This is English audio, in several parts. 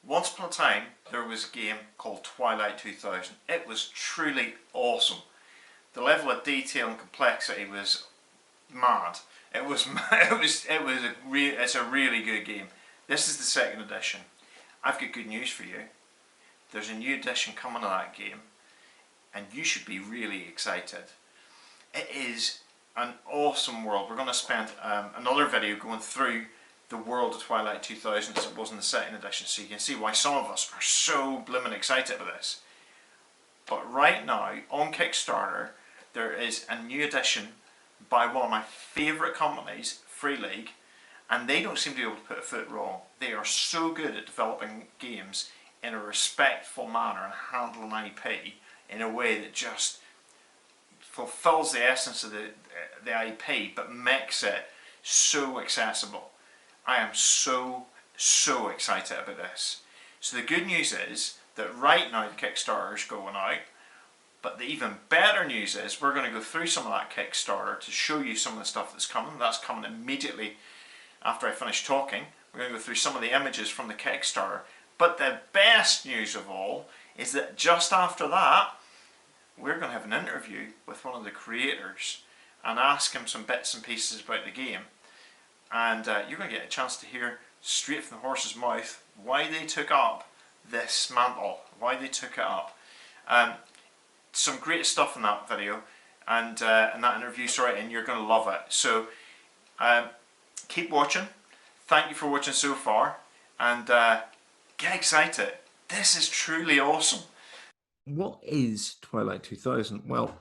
Once upon a time, there was a game called Twilight 2000. It was truly awesome. The level of detail and complexity was mad. It was it's a really good game. This is the second edition. I've got good news for you. There's a new edition coming of that game, and you should be really excited. It is an awesome world. We're going to spend another video going through the world of Twilight 2000 as it was in the second edition, so you can see why some of us are so blooming excited about this. But right now, on Kickstarter, there is a new edition by one of my favourite companies, Free League, and they don't seem to be able to put a foot wrong. They are so good at developing games in a respectful manner and handling IP in a way that just fulfills the essence of the IP but makes it so accessible. I am so excited about this. So the good news is that right now the Kickstarter is going out, but the even better news is we're going to go through some of that Kickstarter to show you some of the stuff that's coming. That's coming immediately after I finish talking. We're going to go through some of the images from the Kickstarter. But the best news of all is that just after that, we're going to have an interview with one of the creators and ask him some bits and pieces about the game. And you're going to get a chance to hear straight from the horse's mouth why they took up this mantle, why they took it up. Some great stuff in that video and in that interview, sorry, and you're going to love it. So keep watching. Thank you for watching so far, and get excited. This is truly awesome. What is Twilight 2000? Well,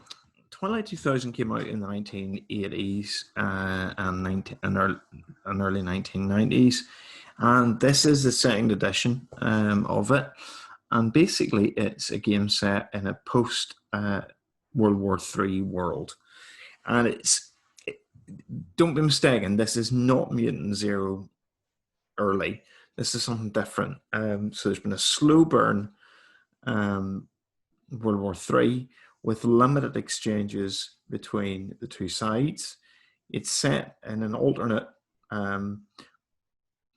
Twilight 2000 came out in the 1980s and early 1990s, and this is the second edition of it. And basically, it's a game set in a post World War III world, and don't be mistaken, this is not Mutant Zero early. This is something different. So there's been a slow burn World War III with limited exchanges between the two sides. It's set in an alternate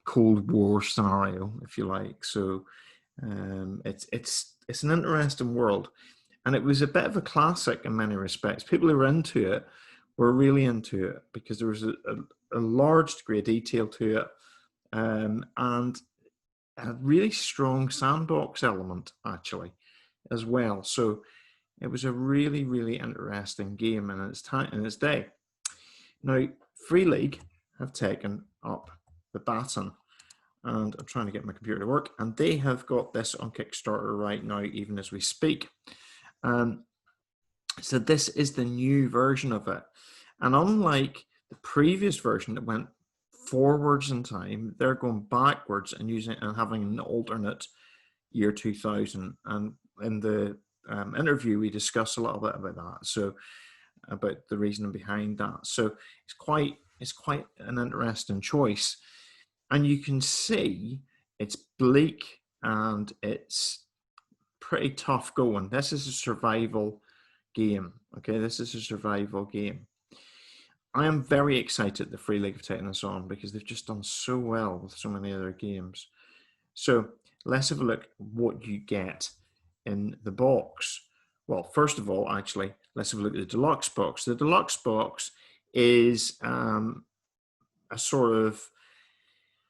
Cold War scenario, if you like. So it's an interesting world, and it was a bit of a classic in many respects. People who were into it were really into it because there was a large degree of detail to it, and a really strong sandbox element actually as well. So it was a really interesting game in its time, in its day. Now, Free League have taken up the baton, and I'm trying to get my computer to work, and they have got this on Kickstarter right now, even as we speak. So this is the new version of it, and unlike the previous version that went forwards in time, they're going backwards and using and having an alternate year 2000. And in the interview, we discuss a little bit about that, so about the reasoning behind that. So it's quite an interesting choice, and you can see it's bleak and it's pretty tough going. This is a survival game. Okay, this is a survival game. I am very excited the Free League have taken this on because they've just done so well with so many other games. So let's have a look at what you get in the box. Well, first of all, actually, let's have a look at the deluxe box. The deluxe box is a sort of,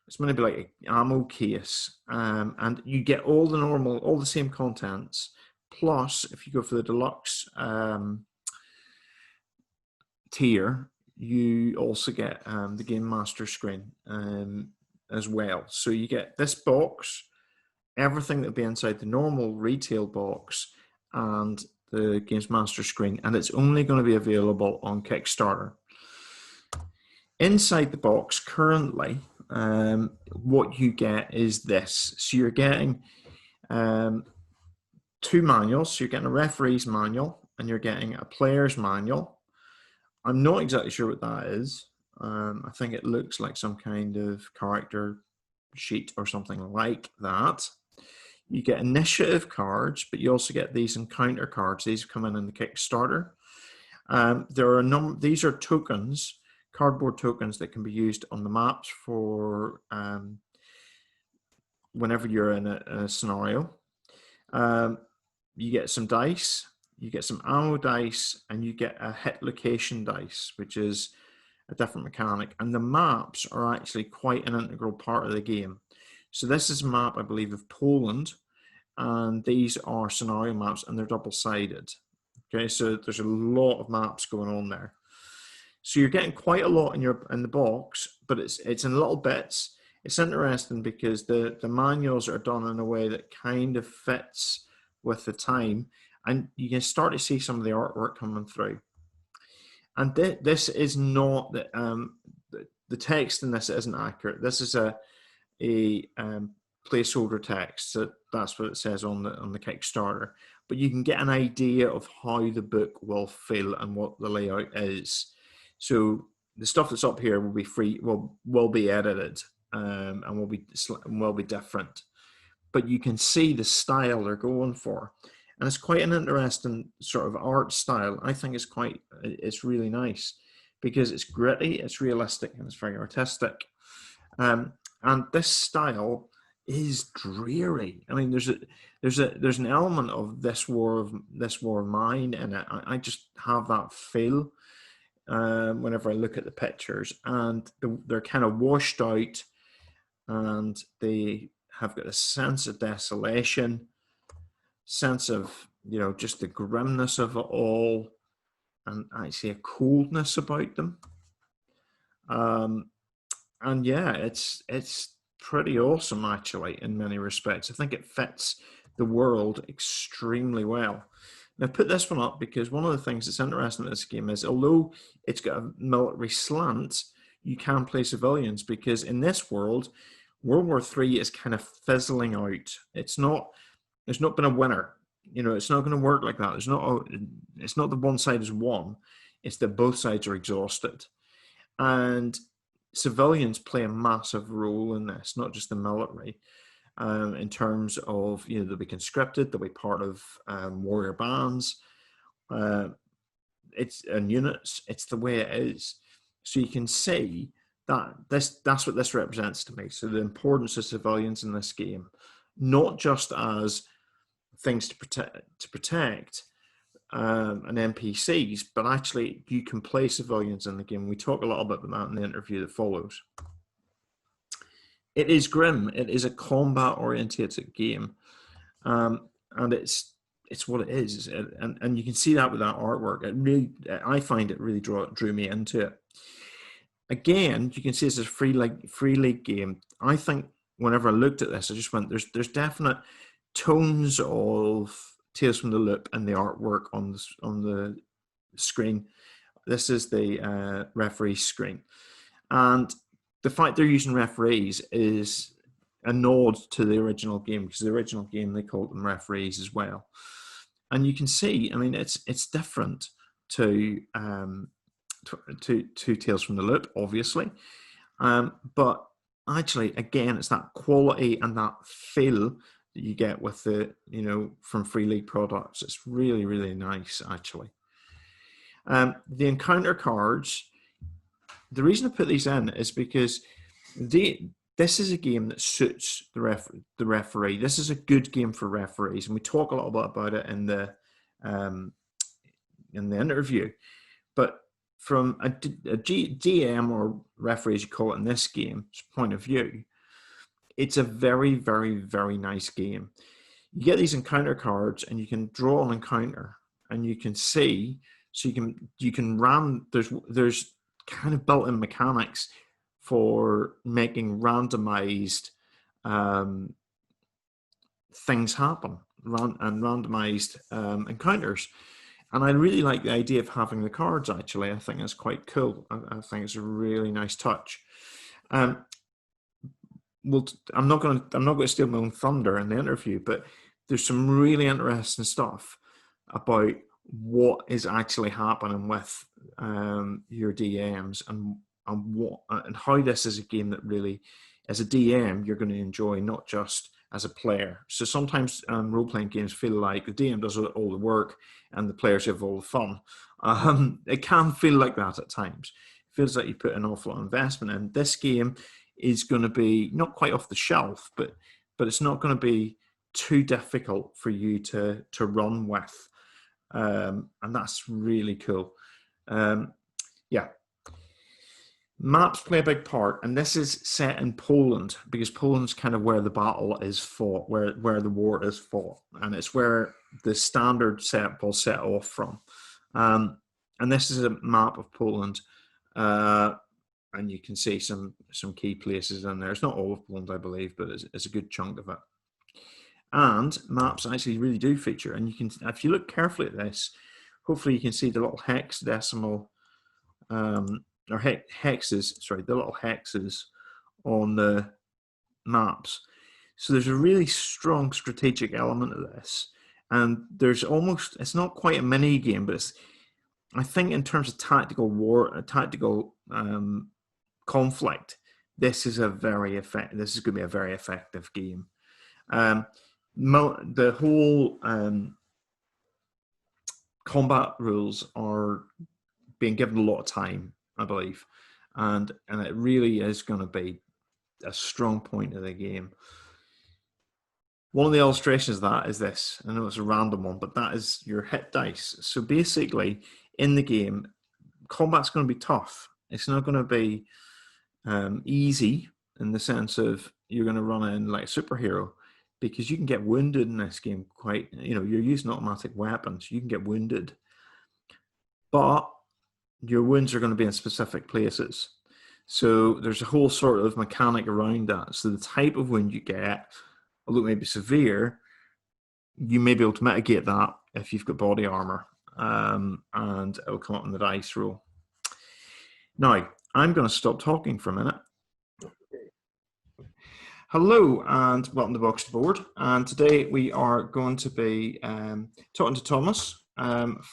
it's going to be like an ammo case, and you get all the same contents. Plus, if you go for the deluxe tier, you also get the Game Master screen as well. So you get this box, everything that'll be inside the normal retail box, and the Games Master screen, and it's only going to be available on Kickstarter. Inside the box currently, what you get is this. So you're getting two manuals. So you're getting a referee's manual and you're getting a player's manual. I'm not exactly sure what that is. I think it looks like some kind of character sheet or something like that. You get initiative cards, but you also get these encounter cards. These come in the Kickstarter. There are these are tokens, cardboard tokens that can be used on the maps for whenever you're in a scenario. You get some dice, you get some ammo dice, and you get a hit location dice, which is a different mechanic. And the maps are actually quite an integral part of the game. So this is a map, I believe, of Poland, and these are scenario maps, and they're double-sided. Okay, so there's a lot of maps going on there. So you're getting quite a lot in the box, but it's in little bits. It's interesting because the manuals are done in a way that kind of fits with the time, and you can start to see some of the artwork coming through. And this is not the text in this isn't accurate. This is a placeholder text. So that's what it says on the Kickstarter. But you can get an idea of how the book will feel and what the layout is. So the stuff that's up here will be free, will be edited, and will be different. But you can see the style they're going for, and it's quite an interesting sort of art style. I think it's really nice because it's gritty, it's realistic, and it's very artistic. And this style is dreary. I mean, there's an element of this war of mine in it. I just have that feel whenever I look at the pictures, and they're kind of washed out, and they have got a sense of desolation, sense of, just the grimness of it all, and actually a coldness about them. And yeah, it's pretty awesome actually in many respects. I think it fits the world extremely well. Now, I put this one up because one of the things that's interesting in this game is, although it's got a military slant, you can play civilians, because in this world, World War III is kind of fizzling out. There's not been a winner. It's not going to work like that. It's not that one side has won. It's that both sides are exhausted. And civilians play a massive role in this, not just the military, in terms of, they'll be conscripted, they'll be part of warrior bands, it's units. It's the way it is. So you can see that that's what this represents to me. So the importance of civilians in this game, not just as things to protect and NPCs, but actually you can play civilians in the game. We talk a little bit about that in the interview that follows. It is grim. It is a combat-oriented game, and it's what it is. And you can see that with that artwork. I find it really drew me into it. Again, you can see it's a free league game. I think whenever I looked at this, I just went, there's definite tones of Tales from the Loop and the artwork on the screen. This is the referee screen, and the fact they're using referees is a nod to the original game, because the original game they called them referees as well. And you can see, I mean, it's different to Tales from the Loop, obviously, but actually, again, it's that quality and that feel that you get with the, from Free League products. It's really, really nice, actually. The encounter cards, the reason I put these in is because this is a game that suits the referee. This is a good game for referees, and we talk a little bit about it in the interview. But from a DM or referee, as you call it in this game's point of view, it's a very, very, very nice game. You get these encounter cards, and you can draw an encounter, and you can see. So you can ram. There's kind of built-in mechanics for making randomized things happen and randomized encounters. And I really like the idea of having the cards, actually. I think it's quite cool. I think it's a really nice touch. I'm not going to steal my own thunder in the interview, but there's some really interesting stuff about what is actually happening with your DMs and how this is a game that really, as a DM, you're going to enjoy, not just as a player. So sometimes role-playing games feel like the DM does all the work and the players have all the fun. It can feel like that at times. It feels like you put an awful lot of investment in. This game is going to be not quite off the shelf, but but it's not going to be too difficult for you to run with, and that's really cool. Yeah. Maps play a big part, and this is set in Poland because Poland's kind of where the battle is fought, where the war is fought, and it's where the standard set will set off from. And this is a map of Poland, and you can see some key places in there. It's not all of Poland, I believe, but it's a good chunk of it. And maps actually really do feature, and you can, if you look carefully at this, hopefully you can see the little hexadecimal. Or hexes, sorry, the little hexes on the maps. So there's a really strong strategic element of this. And there's almost, it's not quite a mini game, but it's, I think in terms of tactical conflict, this is going to be a very effective game. The whole combat rules are being given a lot of time, I believe, and it really is going to be a strong point of the game. One of the illustrations of that is this. I know it's a random one, but that is your hit dice. So basically, in the game, combat's going to be tough. It's not going to be easy in the sense of you're going to run in like a superhero, because you can get wounded in this game quite, you're using automatic weapons. You can get wounded. But your wounds are going to be in specific places. So there's a whole sort of mechanic around that. So the type of wound you get, although it may be severe, you may be able to mitigate that if you've got body armor, and it'll come up in the dice roll. Now, I'm going to stop talking for a minute. Hello and welcome to Box to Board. And today we are going to be talking to Thomas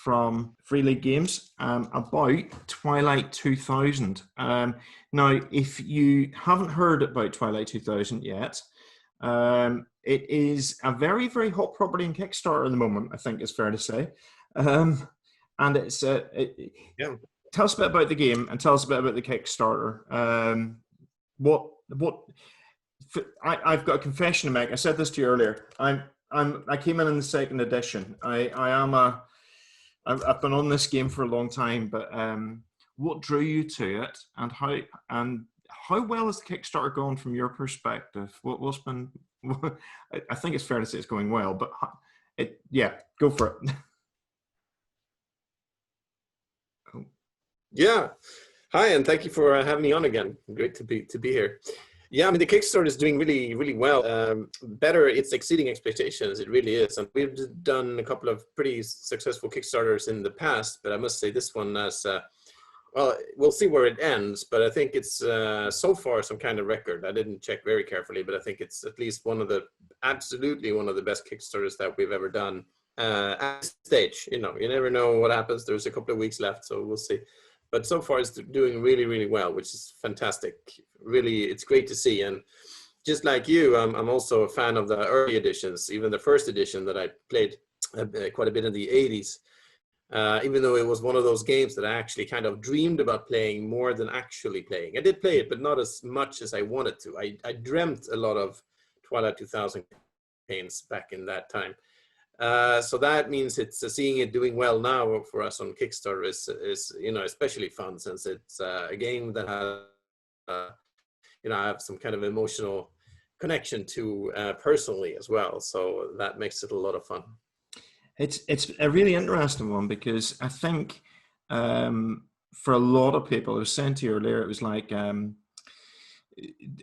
from Free League Games about Twilight 2000. Now, if you haven't heard about Twilight 2000 yet, it is a very, very hot property in Kickstarter at the moment, I think it's fair to say. And it's tell us a bit about the game and tell us a bit about the Kickstarter. I've got a confession to make. I said this to you earlier. I came in the second edition. I've been on this game for a long time, but what drew you to it, and how well has the Kickstarter gone from your perspective? What's been? I think it's fair to say it's going well, but go for it. Yeah, hi, and thank you for having me on again. Great to be here. Yeah, I mean, the Kickstarter is doing really, really well. Better, it's exceeding expectations. It really is. And we've done a couple of pretty successful Kickstarters in the past, but I must say this one has, well, we'll see where it ends, but I think it's so far some kind of record. I didn't check very carefully, but I think it's at least absolutely one of the best Kickstarters that we've ever done at this stage. You never know what happens. There's a couple of weeks left, so we'll see. But so far it's doing really, really well, which is fantastic. Really, it's great to see. And just like you, I'm also a fan of the early editions, even the first edition that I played quite a bit in the 80s. Even though it was one of those games that I actually kind of dreamed about playing more than actually playing. I did play it, but not as much as I wanted to. I dreamt a lot of Twilight 2000 campaigns back in that time. So that means it's seeing it doing well now for us on Kickstarter is especially fun, since it's a game that has I have some kind of emotional connection to personally as well. So that makes it a lot of fun. It's a really interesting one, because I think for a lot of people, I was saying to you earlier, it was like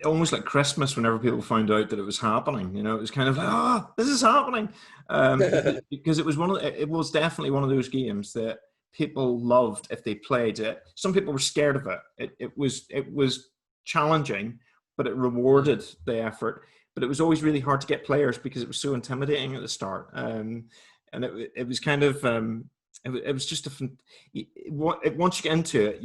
almost like Christmas whenever people found out that it was happening. It was kind of like, this is happening, because it was definitely one of those games that people loved if they played it. Some people were scared of it. It was challenging, but it rewarded the effort. But it was always really hard to get players because it was so intimidating at the start. And it was kind of it was just once you get into it,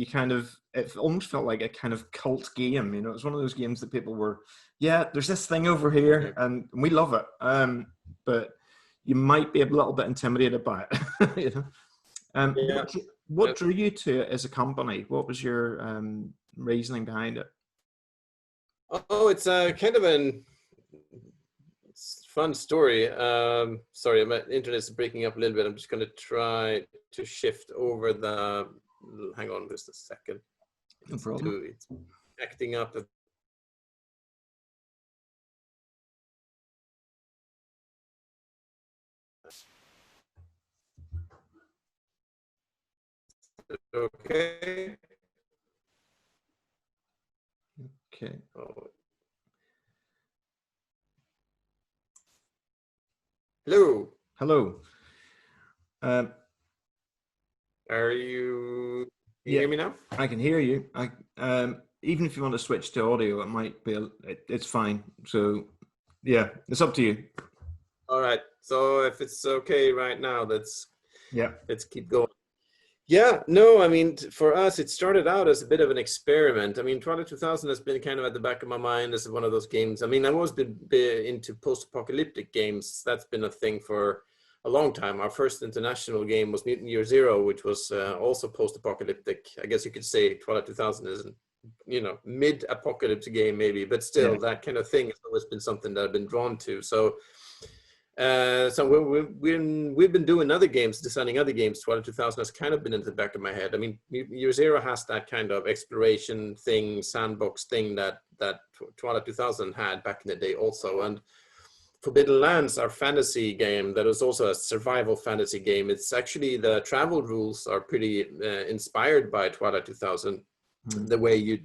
it almost felt like a kind of cult game. It was one of those games that people were, there's this thing over here and we love it, but you might be a little bit intimidated by it. What drew you to it as a company? What was your reasoning behind it? Oh, it's kind of fun story. Sorry, my internet is breaking up a little bit. I'm just going to try to shift over the. Hang on just a second. No problem. It's acting up. Okay. Okay. Oh. Hello. Hello. Are you? Can you Yeah, hear me now? I can hear you. Even if you want to switch to audio, it might be. It's fine. So, yeah, it's up to you. All right. So if it's okay right now, let's keep going. Yeah, no, I mean, for us, it started out as a bit of an experiment. I mean, Twilight 2000 has been kind of at the back of my mind as one of those games. I mean, I've always been into post-apocalyptic games. That's been a thing for a long time. Our first international game was Mutant Year Zero, which was also post-apocalyptic. I guess you could say Twilight 2000 is, mid-apocalypse game maybe, but still, that kind of thing has always been something that I've been drawn to. So we've been doing other games, designing other games. Twilight 2000 has kind of been in the back of my head. I mean, Year Zero has that kind of exploration thing, sandbox thing that Twilight 2000 had back in the day also. And Forbidden Lands, our fantasy game, that was also a survival fantasy game. It's actually, the travel rules are pretty inspired by Twilight 2000. The way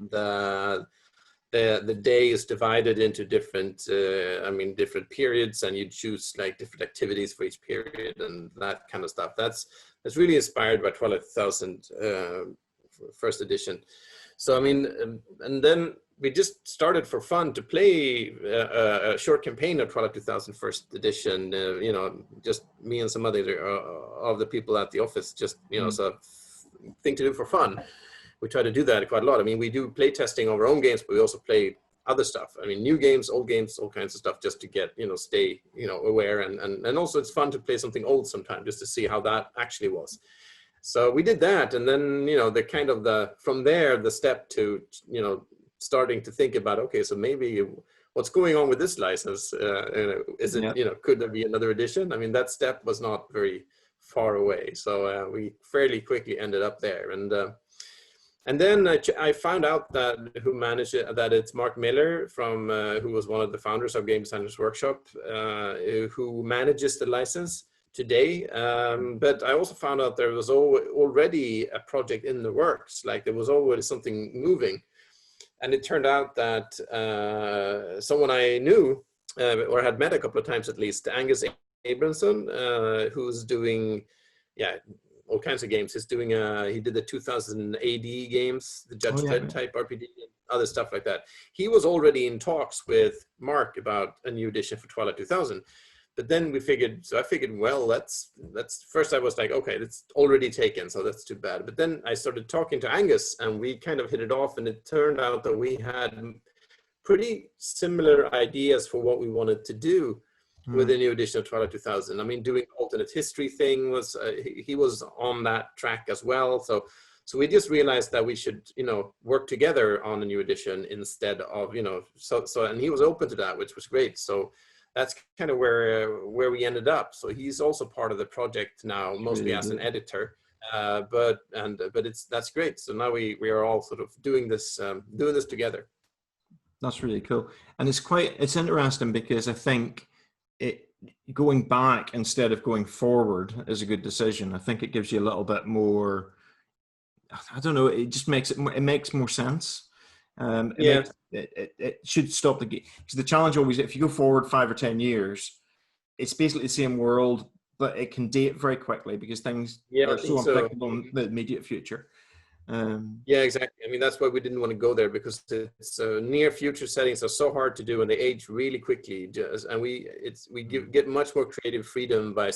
the day is divided into different different periods, and you choose like different activities for each period and that kind of stuff. That's really inspired by Twilight 2000 first edition. So I mean, and then we just started for fun to play a short campaign of Twilight 2000 first edition. Just me and some other of the people at the office, just so thing to do for fun. We try to do that quite a lot. I mean, we do play testing of our own games, but we also play other stuff. I mean, new games, old games, all kinds of stuff, just to get, stay, aware. And also it's fun to play something old sometimes, just to see how that actually was. So we did that. And then, from there, the step to, starting to think about, okay, so maybe what's going on with this license? Is it, could there be another edition? I mean, that step was not very far away. So we fairly quickly ended up there. And then I found out that who managed it, that it's Mark Miller from who was one of the founders of Game Designers Workshop, who manages the license today. But I also found out there was already a project in the works, like there was already something moving. And it turned out that someone I knew or had met a couple of times at least, Angus Abramson, who's doing, all kinds of games. He's doing he did the 2000 AD games, the Judge Dredd type RPG, and other stuff like that. He was already in talks with Mark about a new edition for Twilight 2000. But then I figured, well, that's first I was like, okay, it's already taken, so that's too bad. But then I started talking to Angus, and we kind of hit it off, and it turned out that we had pretty similar ideas for what we wanted to do with the new edition of Twilight 2000. I mean, doing alternate history thing was, he was on that track as well. So we just realized that we should, work together on a new edition instead of, and he was open to that, which was great. So that's kind of where we ended up. So he's also part of the project now, mostly as an editor. But that's great. So now we are all sort of doing this together. That's really cool. And it's interesting because I think going back instead of going forward is a good decision. I think it gives you a little bit more, I don't know, it just makes it makes more sense. It should stop the game, because the challenge always, if you go forward 5 or 10 years, it's basically the same world, but it can date very quickly because things are so unpredictable in the immediate future. Yeah, exactly. I mean, that's why we didn't want to go there, because it's near future settings are so hard to do, and they age really quickly. And we get much more creative freedom by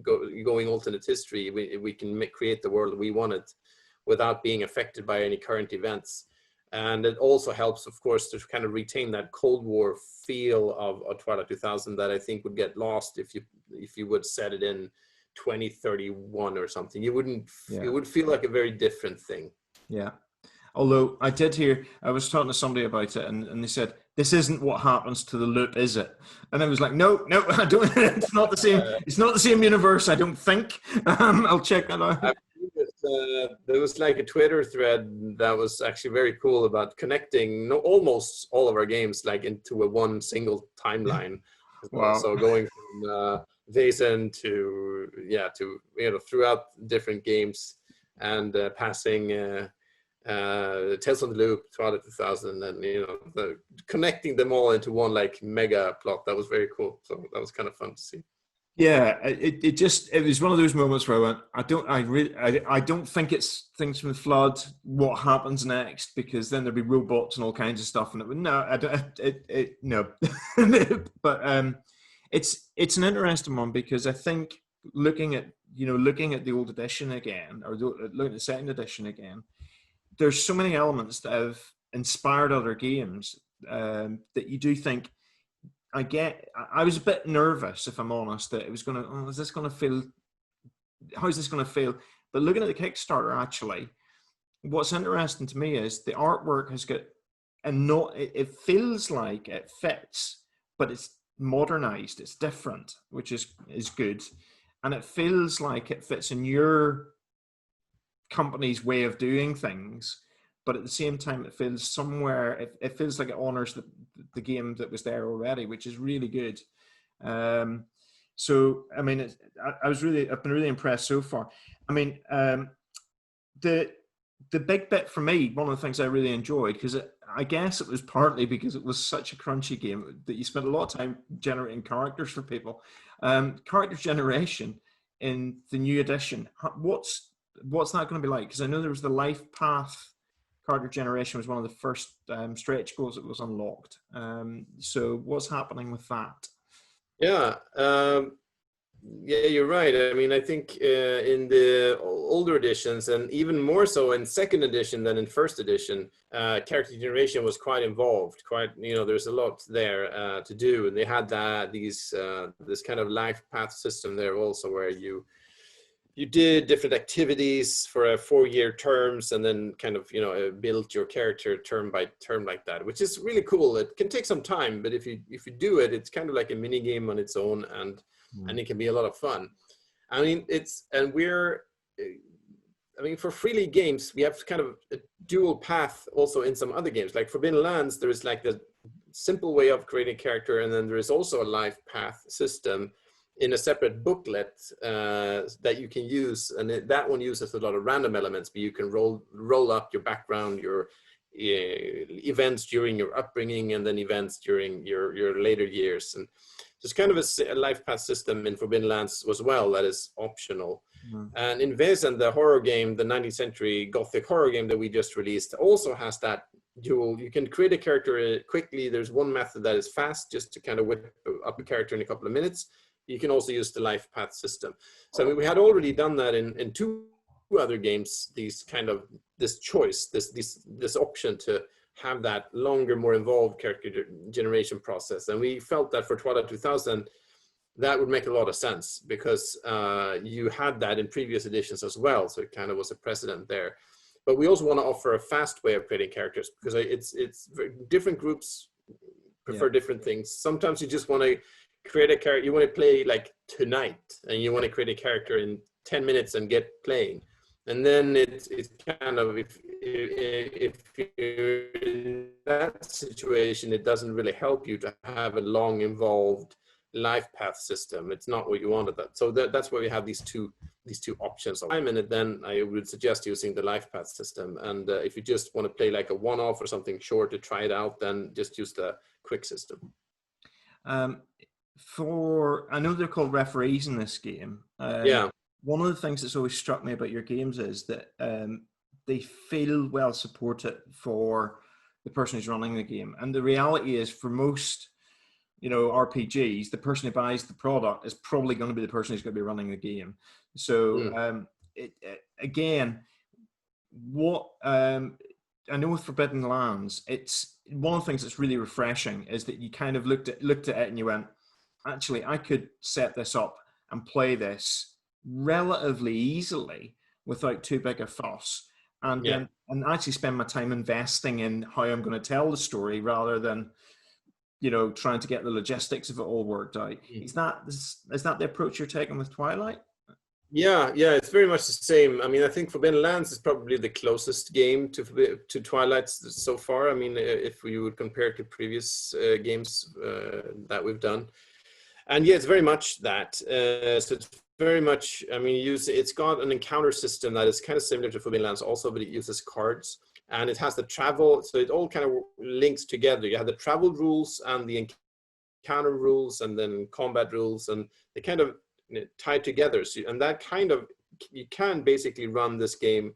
going alternate history. We can create the world we wanted without being affected by any current events. And it also helps, of course, to kind of retain that Cold War feel of Twilight 2000 that I think would get lost if you would set it in 2031 or something. It would feel like a very different thing. Yeah. Although I was talking to somebody about it, and they said this isn't what happens to the loop, is it? And I was like, no, I don't. It's not the same. It's not the same universe. I don't think. I'll check that out. There was like a Twitter thread that was actually very cool about connecting almost all of our games like into a one single timeline. Wow. So going from Vaesen to throughout different games and passing Tales from the Loop, Twilight 2000, and connecting them all into one like mega plot. That was very cool. So that was kind of fun to see. Yeah, it was one of those moments where I went, I don't think it's Things from the Flood. What happens next? Because then there'd be robots and all kinds of stuff, and it would no. But it's an interesting one because I think looking at the old edition again, or looking at the second edition again, there's so many elements that have inspired other games that you do think. I was a bit nervous, if I'm honest, that it was going to, how's this going to feel? But looking at the Kickstarter, actually, what's interesting to me is the artwork has got, it feels like it fits, but it's modernized, it's different, which is good. And it feels like it fits in your company's way of doing things. But at the same time, it feels somewhere. It feels like it honors the game that was there already, which is really good. So I mean, I've been really impressed so far. I mean, the big bit for me, one of the things I really enjoyed, because I guess it was partly because it was such a crunchy game that you spent a lot of time generating characters for people. Character generation in the new edition. What's that going to be like? Because I know there was the life path. Character generation was one of the first stretch goals that was unlocked. So what's happening with that? Yeah, you're right. I mean, I think in the older editions, and even more so in second edition than in first edition, character generation was quite involved. There's a lot there to do, and they had this kind of life path system there also, where you did different activities for a 4-year terms, and then kind of built your character term by term like that, which is really cool. It can take some time, but if you do it, it's kind of like a mini game on its own, and it can be a lot of fun. I mean, for Free League games, we have kind of a dual path also in some other games. Like Forbidden Lands, there is like the simple way of creating a character, and then there is also a life path system in a separate booklet that you can use, and that one uses a lot of random elements, but you can roll up your background, your events during your upbringing, and then events during your later years. And there's kind of a life path system in Forbidden Lands as well that is optional. And in Vaesen, the horror game, the 19th century Gothic horror game that we just released, also has that dual. You can create a character quickly. There's one method that is fast, just to kind of whip up a character in a couple of minutes. You can also use the life path system. So I mean, we had already done that in 2 other games, this choice, this option to have that longer, more involved character generation process. And we felt that for Twilight 2000, that would make a lot of sense, because you had that in previous editions as well. So it kind of was a precedent there. But we also want to offer a fast way of creating characters, because it's different groups prefer different things. Sometimes you just want to create a character, you want to play like tonight, and you want to create a character in 10 minutes and get playing. And then it's kind of, if you're in that situation, it doesn't really help you to have a long involved life path system. It's not what you wanted. So that's why we have these two options. And then I would suggest using the life path system. And if you just want to play like a one-off or something short to try it out, then just use the quick system. I know they're called referees in this game. One of the things that's always struck me about your games is that they feel well supported for the person who's running the game. And the reality is, for most, RPGs, the person who buys the product is probably going to be the person who's going to be running the game. So again, what I know with Forbidden Lands, it's one of the things that's really refreshing is that you kind of looked at it and you went, actually, I could set this up and play this relatively easily without too big a fuss, and actually spend my time investing in how I'm going to tell the story, rather than you know, trying to get the logistics of it all worked out. Is that the approach you're taking with Twilight? Yeah, it's very much the same. I mean, I think Forbidden Lands is probably the closest game to Twilight so far. I mean, if we would compare it to previous games that we've done. And yeah, it's very much that. So it's very much, I mean, it's got an encounter system that is kind of similar to Forbidden Lands also, but it uses cards. And it has the travel, so it all kind of links together. You have the travel rules and the encounter rules and then combat rules, and they kind of tied together. So, and that kind of, you can basically run this game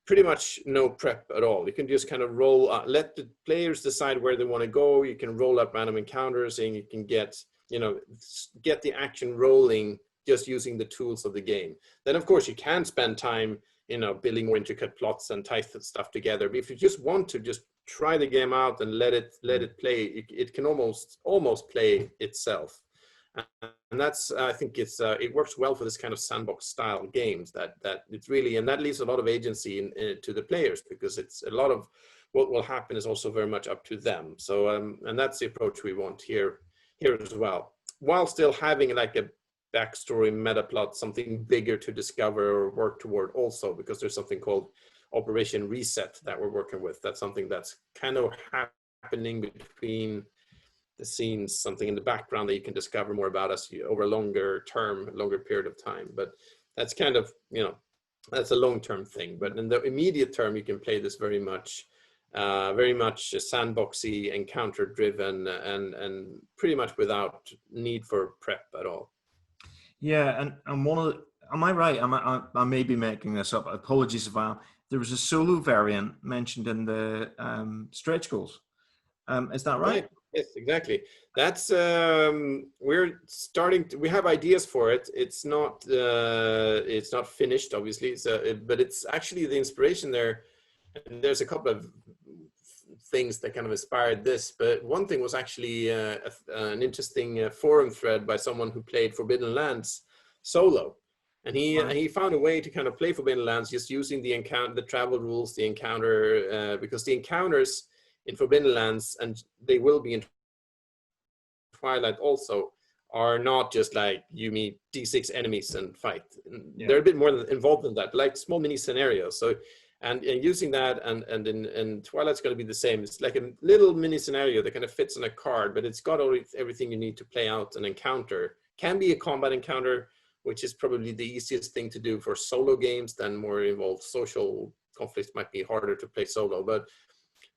pretty much no prep at all. You can just kind of roll, let the players decide where they want to go. You can roll up random encounters and you can get the action rolling just using the tools of the game. Then of course you can spend time, building more intricate plots and tie stuff together. But if you just want to just try the game out and let it play, it can almost play itself. And that's, I think it works well for this kind of sandbox style games that it's really, and that leaves a lot of agency to the players, because it's a lot of what will happen is also very much up to them. So, and that's the approach we want here as well, while still having like a backstory meta plot, something bigger to discover or work toward also, because there's something called Operation Reset that we're working with. That's something that's kind of happening between the scenes, something in the background that you can discover more about us over a longer period of time. But that's kind of, that's a long-term thing. But in the immediate term, you can play this very much sandboxy, encounter-driven, and pretty much without need for prep at all. Yeah, and one of the, am I right? I may be making this up. Apologies if I am. There was a solo variant mentioned in the stretch goals. Is that right? Yes, exactly. That's we have ideas for it. It's not finished, obviously. But it's actually the inspiration there. And there's a couple of things that kind of inspired this. But one thing was actually an interesting forum thread by someone who played Forbidden Lands solo. And he found a way to kind of play Forbidden Lands just using the travel rules, the encounter, because the encounters in Forbidden Lands, and they will be in Twilight also, are not just like you meet D6 enemies and fight. Yeah. They're a bit more involved than that, like small mini scenarios. So, and using that, and in Twilight's going to be the same. It's like a little mini scenario that kind of fits on a card, but it's got everything you need to play out an encounter. Can be a combat encounter, which is probably the easiest thing to do for solo games. Then more involved social conflicts might be harder to play solo, but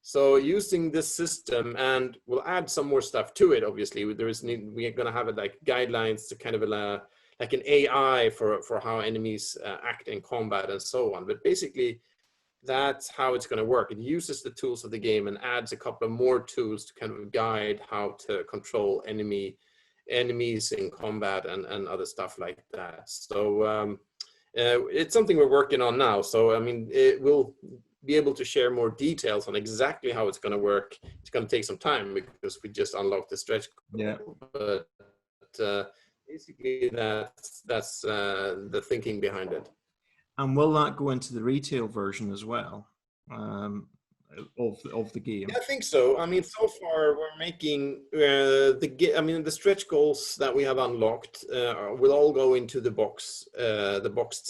so using this system, and we'll add some more stuff to it. Obviously, we're going to have it like guidelines to kind of like an AI for how enemies act in combat and so on. But basically, that's how it's going to work. It uses the tools of the game and adds a couple of more tools to kind of guide how to control enemies in combat and other stuff like that. So it's something we're working on now. So I mean, it will be able to share more details on exactly how it's going to work. It's going to take some time because we just unlocked the stretch goal. Yeah. But basically that's the thinking behind it. And will that go into the retail version as well of the game? Yeah, I think so. I mean, so far we're making the stretch goals that we have unlocked will all go into the boxed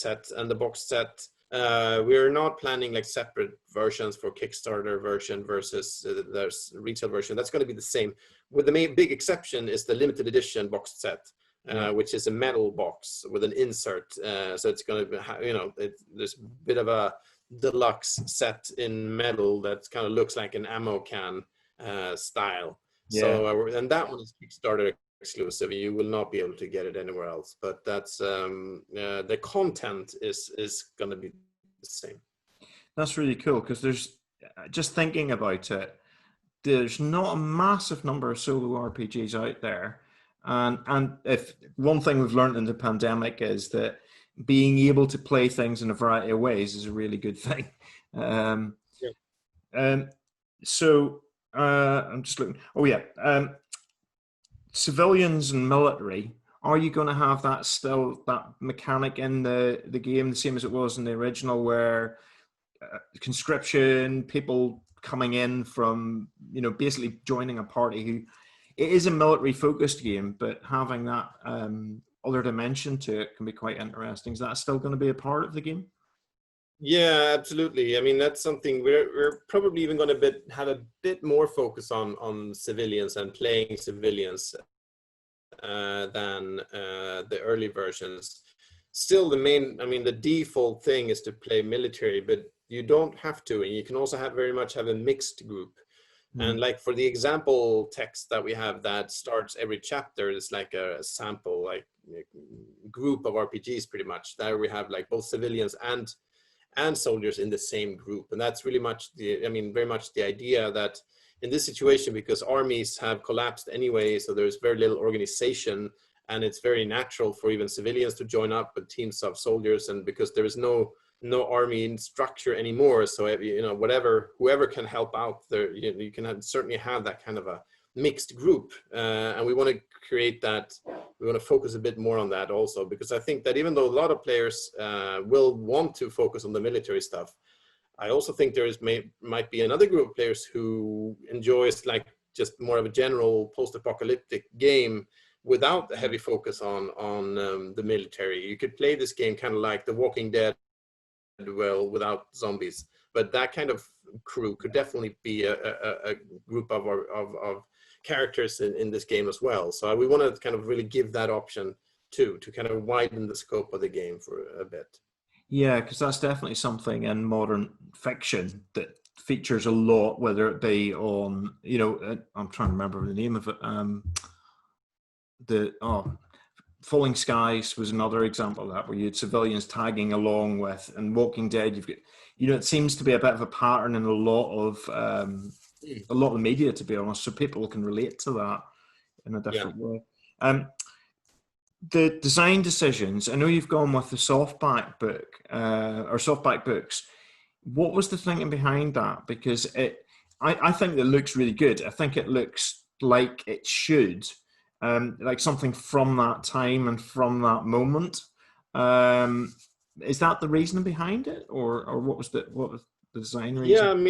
set, and the boxed set. We're not planning like separate versions for Kickstarter version versus there's retail version. That's going to be the same. With the main big exception is the limited edition boxed set, which is a metal box with an insert. So it's going to be, there's a bit of a deluxe set in metal that kind of looks like an ammo can style. Yeah. So and that one is Kickstarter exclusive. You will not be able to get it anywhere else, but that's the content is going to be the same. That's really cool, because there's, just thinking about it, there's not a massive number of solo RPGs out there, and if one thing we've learned in the pandemic is that being able to play things in a variety of ways is a really good thing. So I'm just looking. Oh yeah. Civilians and military, are you going to have that mechanic in the game the same as it was in the original, where conscription, people coming in from basically joining a party who it is a military focused game, but having that other dimension to it can be quite interesting. Is that still going to be a part of the game? Yeah, absolutely. I mean, that's something we're probably even going to have a bit more focus on civilians and playing civilians than the early versions. Still, the default thing is to play military, but you don't have to, and you can also very much have a mixed group. And like for the example text that we have that starts every chapter, is like a sample, like group of RPGs pretty much. There we have like both civilians and soldiers in the same group. And that's really much very much the idea that in this situation, because armies have collapsed anyway, so there's very little organization, and it's very natural for even civilians to join up with teams of soldiers, and because there is no army structure anymore, so whoever can help out there, you can certainly have that kind of a mixed group, and we want to create that. We want to focus a bit more on that also, because I think that even though a lot of players will want to focus on the military stuff, I also think might be another group of players who enjoys like just more of a general post-apocalyptic game without a heavy focus on the military. You could play this game kind of like The Walking Dead, well, without zombies, but that kind of crew could definitely be a group of characters in this game as well. So we want to kind of really give that option too, to kind of widen the scope of the game for a bit. Yeah, because that's definitely something in modern fiction that features a lot, whether it be on, I'm trying to remember the name of it. Falling Skies was another example of that, where you had civilians tagging along with, and Walking Dead, you've got, it seems to be a bit of a pattern in a lot of the media, to be honest, so people can relate to that in a different way. The design decisions, I know you've gone with the softback book, or softback books. What was the thinking behind that? Because I think it looks really good. I think it looks like it should. Like something from that time and from that moment. Is that the reason behind it, or what was the design reason?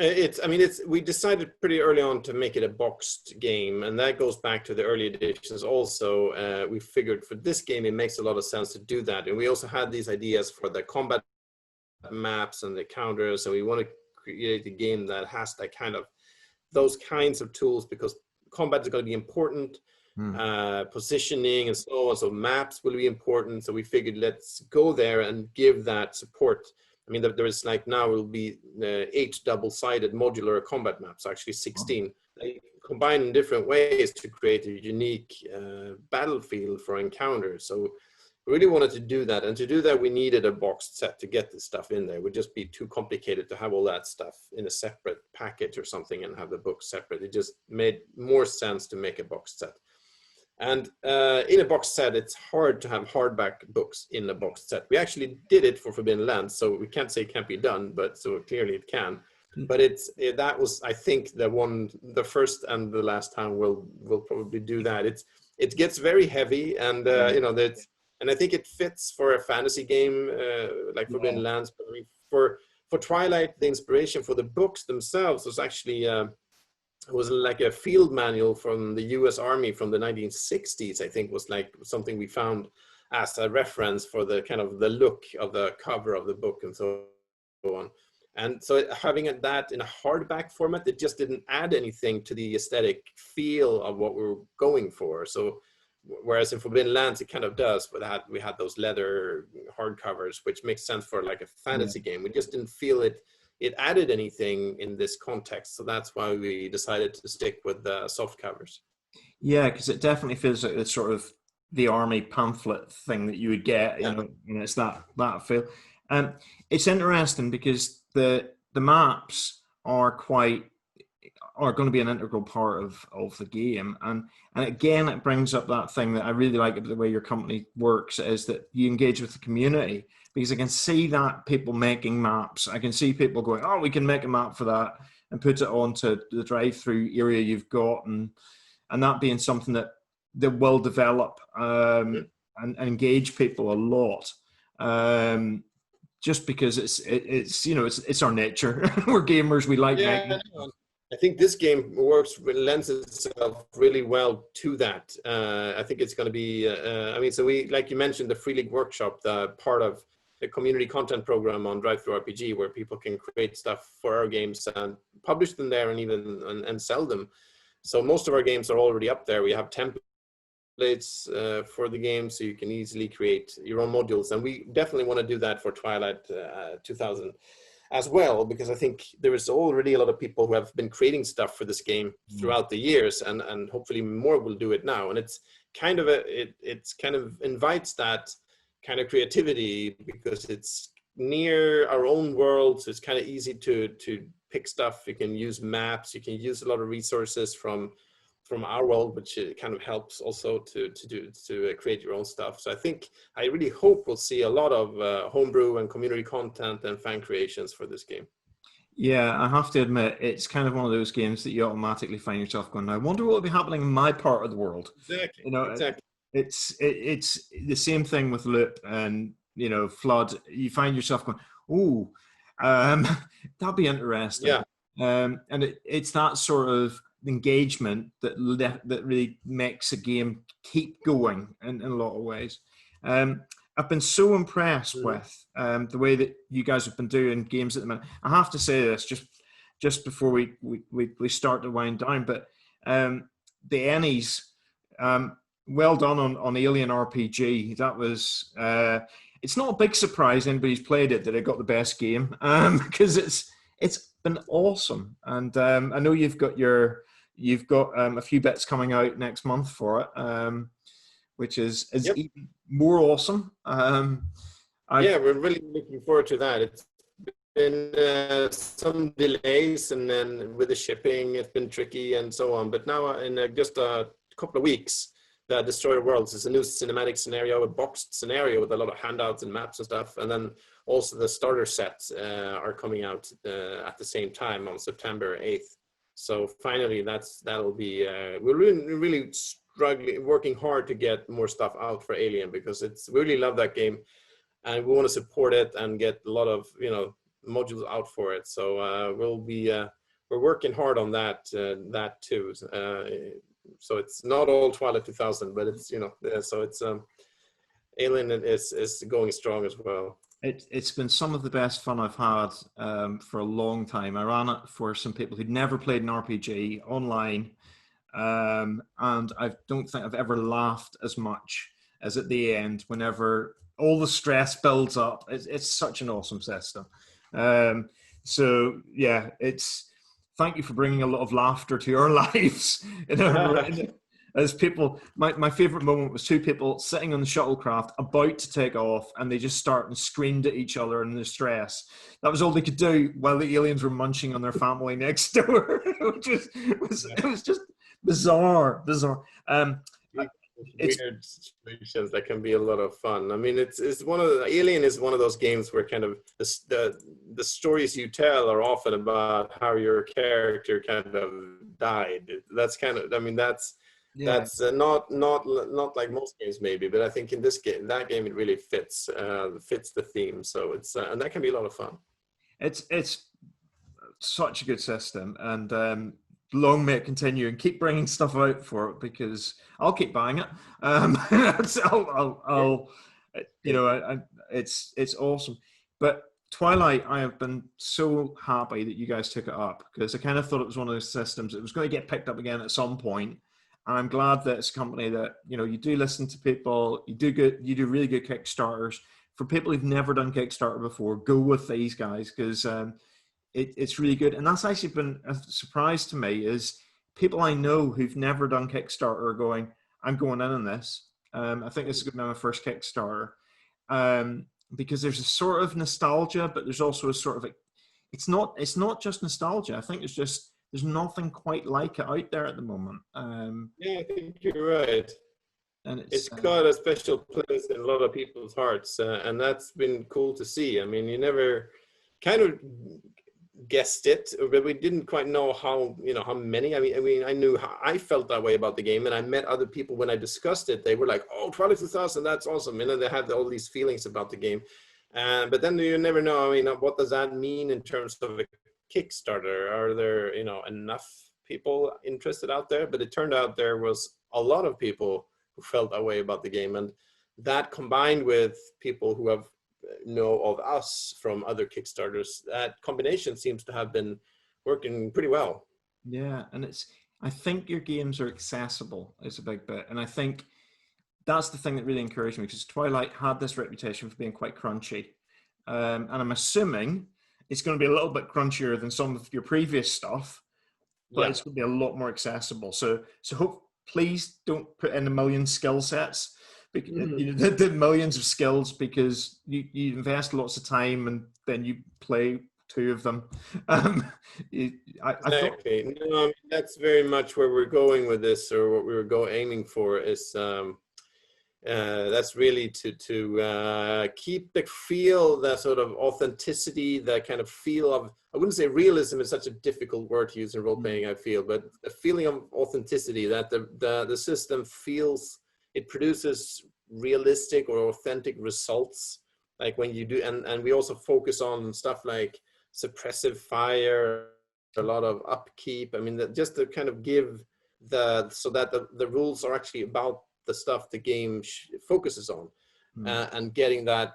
Yeah, we decided pretty early on to make it a boxed game, and that goes back to the early editions also. We figured for this game it makes a lot of sense to do that, and we also had these ideas for the combat maps and the counters, so we want to create a game that has those kinds of tools, because combat is going to be important. Positioning and so on, so maps will be important, so we figured let's go there and give that support. There is now will be 8 double-sided modular combat maps, actually 16. They combine in different ways to create a unique battlefield for encounters. So we really wanted to do that, and to do that we needed a boxed set to get this stuff in there. It would just be too complicated to have all that stuff in a separate package or something and have the book separate. It just made more sense to make a boxed set. And in a box set, it's hard to have hardback books in a box set. We actually did it for Forbidden Lands, so we can't say it can't be done, but so clearly it can. But that was, I think, the first and the last time we'll probably do that. It gets very heavy, and and I think it fits for a fantasy game like Forbidden Lands. But for Twilight, the inspiration for the books themselves was actually. It was like a field manual from the US Army from the 1960s, I think, was like something we found as a reference for the kind of the look of the cover of the book and so on. And so having that in a hardback format, it just didn't add anything to the aesthetic feel of what we were going for. So whereas in Forbidden Lands, it kind of does, but we had those leather hardcovers, which makes sense for like a fantasy game. We just didn't feel it added anything in this context, so that's why we decided to stick with the soft covers. Yeah, because it definitely feels like it's sort of the army pamphlet thing that you would get, and it's that feel. It's interesting because the maps are going to be an integral part of the game, and again it brings up that thing that I really like about the way your company works, is that you engage with the community. Because I can see that people making maps. I can see people going, oh, we can make a map for that and put it onto the drive-through area you've got, and that being something that will develop and engage people a lot. Just because it's our nature. We're gamers. We like making. I think this game lends itself really well to that. I think it's going to be, I mean, so we, like you mentioned, the Free League Workshop, the part of the community content program on Drive-Thru RPG, where people can create stuff for our games and publish them there and even and sell them. So most of our games are already up there. We have templates for the game, so you can easily create your own modules. And we definitely want to do that for Twilight 2000 as well, because I think there is already a lot of people who have been creating stuff for this game throughout the years, and hopefully more will do it now. And it's kind of it's kind of invites that kind of creativity because it's near our own world, so it's kind of easy to pick stuff. You can use maps, you can use a lot of resources from our world, which kind of helps also to create your own stuff. So I really hope we'll see a lot of homebrew and community content and fan creations for this game. Yeah, I have to admit, it's kind of one of those games that you automatically find yourself going, I wonder what will be happening in my part of the world. Exactly. You know, exactly. It's the same thing with Loop and, you know, Flood. You find yourself going, ooh, that'd be interesting. Yeah. And it's that sort of engagement that really makes a game keep going in a lot of ways. I've been so impressed with the way that you guys have been doing games at the minute. I have to say this just before we start to wind down, but the Ennies, well done on Alien RPG. That was it's not a big surprise anybody's played it that it got the best game, because it's been awesome. And I know you've got a few bits coming out next month for it, which is even more awesome. Yeah, we're really looking forward to that. It's been some delays, and then with the shipping, it's been tricky and so on. But now in just a couple of weeks, the Destroyer Worlds is a new cinematic scenario, a boxed scenario with a lot of handouts and maps and stuff. And then also the starter sets are coming out at the same time on September 8th. So finally, that'll be, we're really struggling, working hard to get more stuff out for Alien, because we really love that game and we want to support it and get a lot of, you know, modules out for it. So we're working hard on that too. So it's not all Twilight 2000, but it's, you know, so it's Alien is going strong as well. It's been some of the best fun I've had for a long time. I ran it for some people who'd never played an RPG online, and I don't think I've ever laughed as much as at the end whenever all the stress builds up. It's such an awesome system. So yeah, thank you for bringing a lot of laughter to your lives. As people, my favorite moment was two people sitting on the shuttlecraft about to take off, and they just start and screamed at each other in the stress. That was all they could do while the aliens were munching on their family next door. It was just bizarre. Weird situations that can be a lot of fun. I mean, it's Alien is one of those games where kind of the stories you tell are often about how your character kind of died. That's kind of, I mean, that's not like most games maybe, but I think in that game it really fits the theme. So it's and that can be a lot of fun. It's such a good system, and long may it continue, and keep bringing stuff out for it, because I'll keep buying it. It's awesome. But Twilight, I have been so happy that you guys took it up, because I kind of thought it was one of those systems that was going to get picked up again at some point. And I'm glad that it's a company that, you know, you do listen to people, you do really good Kickstarters. For people who've never done Kickstarter before, go with these guys, because it's really good. And that's actually been a surprise to me, is people I know who've never done Kickstarter are going, I'm going in on this. I think this is going to be my first Kickstarter, because there's a sort of nostalgia, but there's also a sort of, it's not just nostalgia. I think there's nothing quite like it out there at the moment. Yeah, I think you're right. And it's got a special place in a lot of people's hearts, and that's been cool to see. I mean, you never kind of guessed it, but we didn't quite know how many. I mean, I knew how I felt that way about the game, and I met other people when I discussed it. They were like, "Oh, Twilight 2000, that's awesome," and then they had all these feelings about the game. But then you never know. I mean, what does that mean in terms of Kickstarter? Are there, you know, enough people interested out there? But it turned out there was a lot of people who felt that way about the game, and that combined with people who have know of us from other Kickstarters, that combination seems to have been working pretty well. Yeah, and I think your games are accessible is a big bit, and I think that's the thing that really encouraged me, because Twilight had this reputation for being quite crunchy, and I'm assuming it's going to be a little bit crunchier than some of your previous stuff, but Yeah. it's going to be a lot more accessible. So please don't put in a million skill sets, because you know, the millions of skills, because you invest lots of time and then you play 2 of them. I thought, Exactly. No, I mean, that's very much where we're going with this, or what we were aiming for is that's really to keep the feel, the sort of authenticity, the kind of feel of, I wouldn't say realism is such a difficult word to use in role playing, I feel, but a feeling of authenticity, that the system feels, it produces realistic or authentic results. Like when you do, and we also focus on stuff like suppressive fire, a lot of upkeep. I mean, just to kind of give so that the rules are actually about the stuff the game focuses on, and getting that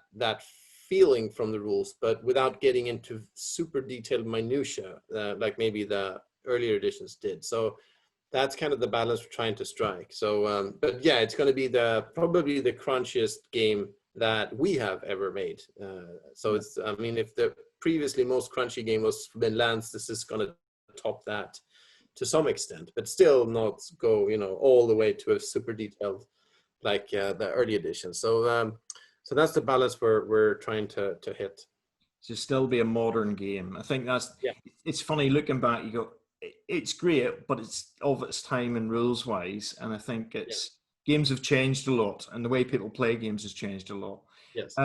feeling from the rules, but without getting into super detailed minutia, like maybe the earlier editions did. So that's kind of the balance we're trying to strike. So, but yeah, it's going to be probably the crunchiest game that we have ever made. So it's, I mean, if the previously most crunchy game was Forbidden Lands, this is going to top that to some extent, but still not go, you know, all the way to a super detailed like the early edition. So so that's the balance we're trying to hit. to still be a modern game. I think that's, it's funny looking back, you go, it's great, but it's of its time and rules wise. And I think games have changed a lot, and the way people play games has changed a lot. Yes.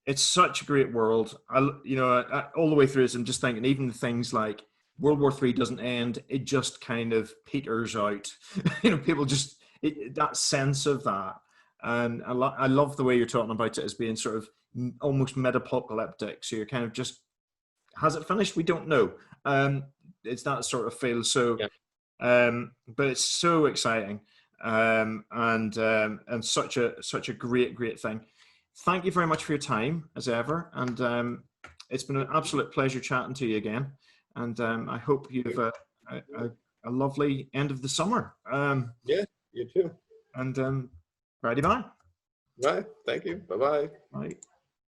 It's such a great world. All the way through, I'm just thinking, even things like World War III doesn't end; it just kind of peters out. You know, people just that sense of that, and I love the way you're talking about it as being sort of almost meta-apocalyptic. So you're kind of just, has it finished? We don't know. It's that sort of feel. So, but it's so exciting, and such a great thing. Thank you very much for your time, as ever, and it's been an absolute pleasure chatting to you again. And I hope you have a lovely end of the summer. Yeah, you too. And bye bye. Right. Thank you. Bye-bye. Bye.